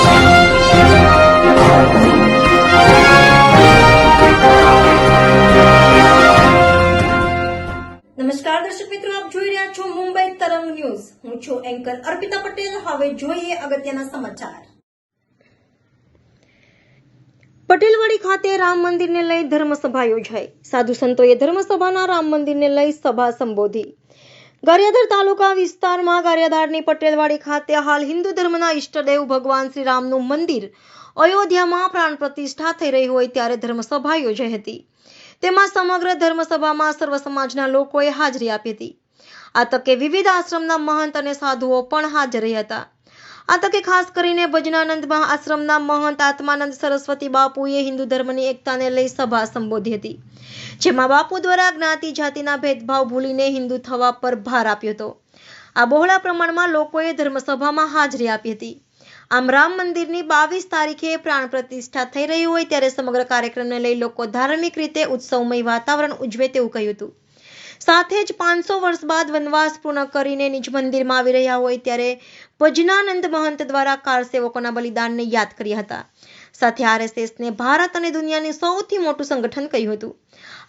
નમસ્કાર દર્શક મિત્રો, આપ જોઈ રહ્યા છો મુંબઈ તરંગ ન્યૂઝ. હું છું એન્કર અર્પિતા પટેલ. હવે જોઈએ અગત્યના સમાચાર. પટેલવાડી ખાતે રામ મંદિરને લઈ ધર્મસભા યોજાઈ. સાધુ સંતોએ ધર્મસભાના રામ મંદિરને લઈ સભા સંબોધી. ગારિયાધાર તાલુકા વિસ્તારમાં ગારિયાધારની પટેલવાડી ખાતે હાલ હિન્દુ ધર્મના ઈષ્ટદેવ ભગવાન શ્રી રામનું મંદિર અયોધ્યામાં પ્રાણ પ્રતિષ્ઠા થઈ રહી હોય ત્યારે ધર્મસભા યોજાઈ હતી. તેમાં સમગ્ર ધર્મસભામાં સર્વ સમાજના લોકોએ હાજરી આપી હતી. આ તકે વિવિધ આશ્રમના મહંત અને સાધુઓ પણ હાજર રહ્યા હતા. આ તકે ખાસ કરીને ભજનાનંદ આશ્રમના મહંત આત્માનંદ સરસ્વતી બાપુએ હિન્દુ ધર્મની એકતાને લઈ સભા સંબોધી હતી, જેમાં બાપુ દ્વારા જ્ઞાતિ જાતિના ભેદભાવ ભૂલીને હિન્દુ થવા પર ભાર આપ્યો હતો. આ બહોળા પ્રમાણમાં લોકોએ ધર્મસભામાં હાજરી આપી હતી. આમ રામ મંદિરની 22 તારીખે પ્રાણ પ્રતિષ્ઠા થઈ રહી હોય ત્યારે સમગ્ર કાર્યક્રમને લઈ લોકો ધાર્મિક રીતે ઉત્સવમય વાતાવરણ ઉજવે તેવું કહ્યું હતું. સાથે જ 500 વર્ષ બાદ વનવાસ પૂર્ણ કરીને નિજ મંદિરમાં આવી રહ્યા હોય ત્યારે ભજનાનંદ મહંત દ્વારા કાર સેવકોના બલિદાનને યાદ કર્યા હતા. સાથે RSSને ભારત અને દુનિયાનું સૌથી મોટું સંગઠન કહ્યું હતું.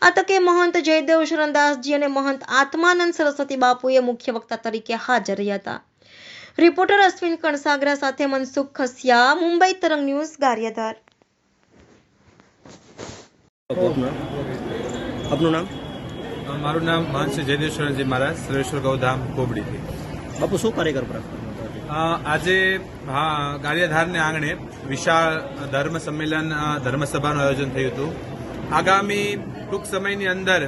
આ તકે મહંત જયદેવ શરણદાસજી અને મહંત આત્માનંદ સરસ્વતી બાપુએ મુખ્ય વક્તા તરીકે હાજર રહ્યા હતા. રિપોર્ટર અશ્વિન કણસાગરા સાથે મનસુખ ખસિયા, મુંબઈ તરંગ ન્યૂઝ, ગારિયાધાર. આપનું નામ? મારું નામ મહંત શ્રી જયદેવ શરણજી મહારાજ, સર્વેશ્વર ગૌધામ કોબડીથી. બાપુ શું કાર્યક્રમ આજે ગારિયાધારને આંગણે વિશાળ ધર્મ સંમેલન ધર્મસભાનું આયોજન થયું હતું. આગામી ટૂંક સમયની અંદર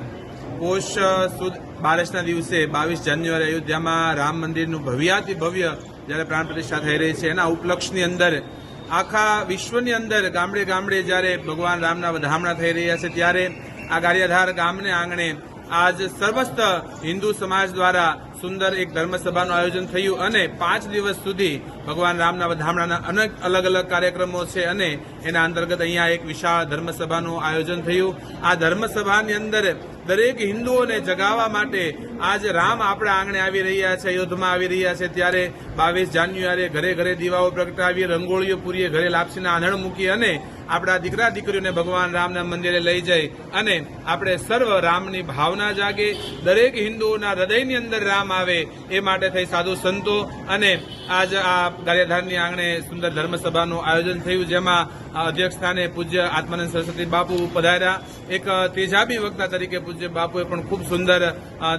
પોષ સુદ 12ના દિવસે 22 જાન્યુઆરી અયોધ્યામાં રામ મંદિરનું ભવ્યાતિ ભવ્ય જ્યારે પ્રાણ પ્રતિષ્ઠા થઈ રહી છે, એના ઉપલક્ષની અંદર આખા વિશ્વની અંદર ગામડે ગામડે જ્યારે ભગવાન રામના વધામણા થઈ રહ્યા છે ત્યારે આ ગારિયાધાર ગામને આંગણે આજ સર્વસ્ત હિન્દુ સમાજ દ્વારા સુંદર એક ધર્મસભાનું આયોજન થયું અને 5 દિવસ સુધી ભગવાન રામના વધામણાના અનેક અલગ અલગ કાર્યક્રમો છે અને એના અંતર્ગત અહીંયા એક વિશાળ ધર્મસભાનું આયોજન થયું. આ ધર્મસભાની અંદર દરેક હિન્દુઓને જગાવવા માટે આજ રામ આપણા આંગણે આવી રહ્યા છે, અયોધ્યામાં આવી રહ્યા છે ત્યારે 22 જાન્યુઆરીએ ઘરે ઘરે દીવાઓ પ્રગટાવી, રંગોળીઓ પૂરી, ઘરે લાપસીના આંધણ મૂકી અને આપણા દીકરા દીકરીઓને ભગવાન રામના મંદિરે લઈ જઈ અને આપણે સર્વ રામની ભાવના જાગે, દરેક હિન્દુઓના હૃદયની અંદર રામ આવે એ માટે થઈ સાધુ સંતો અને આજ આ ગારિયાધારની આંગણે સુંદર ધર્મસભાનું આયોજન થયું, જેમાં અધ્યક્ષ સ્થાને પૂજ્ય આત્માનંદ સરસ્વતી બાપુ પધાર્યા. એક તેજાબી વક્તા તરીકે પૂજ્ય બાપુએ પણ ખૂબ સુંદર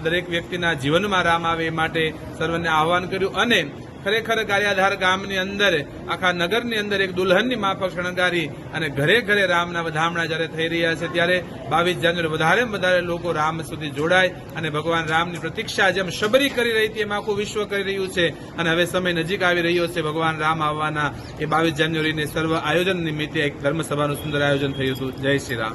દરેક વ્યક્તિના જીવનમાં રામ આવે એ માટે સર્વને આહવાન કર્યું અને ખરેખર ગારિયાધાર ગામની અંદર આખા નગરની અંદર એક દુલ્હનની માફક શણગારી અને ઘરે ઘરે રામના વધામણા જ્યારે થઈ રહ્યા છે ત્યારે 22 જાન્યુઆરી વધારેમાં વધારે લોકો રામ સુધી જોડાય અને ભગવાન રામની પ્રતીક્ષા જેમ શબરી કરી રહી હતી એમ આખું વિશ્વ કરી રહ્યું છે અને હવે સમય નજીક આવી રહ્યો છે ભગવાન રામ આવવાના. એ 22 જાન્યુઆરીને સર્વ આયોજન નિમિત્તે એક ધર્મસભાનું સુંદર આયોજન થયું હતું. જય શ્રી રામ.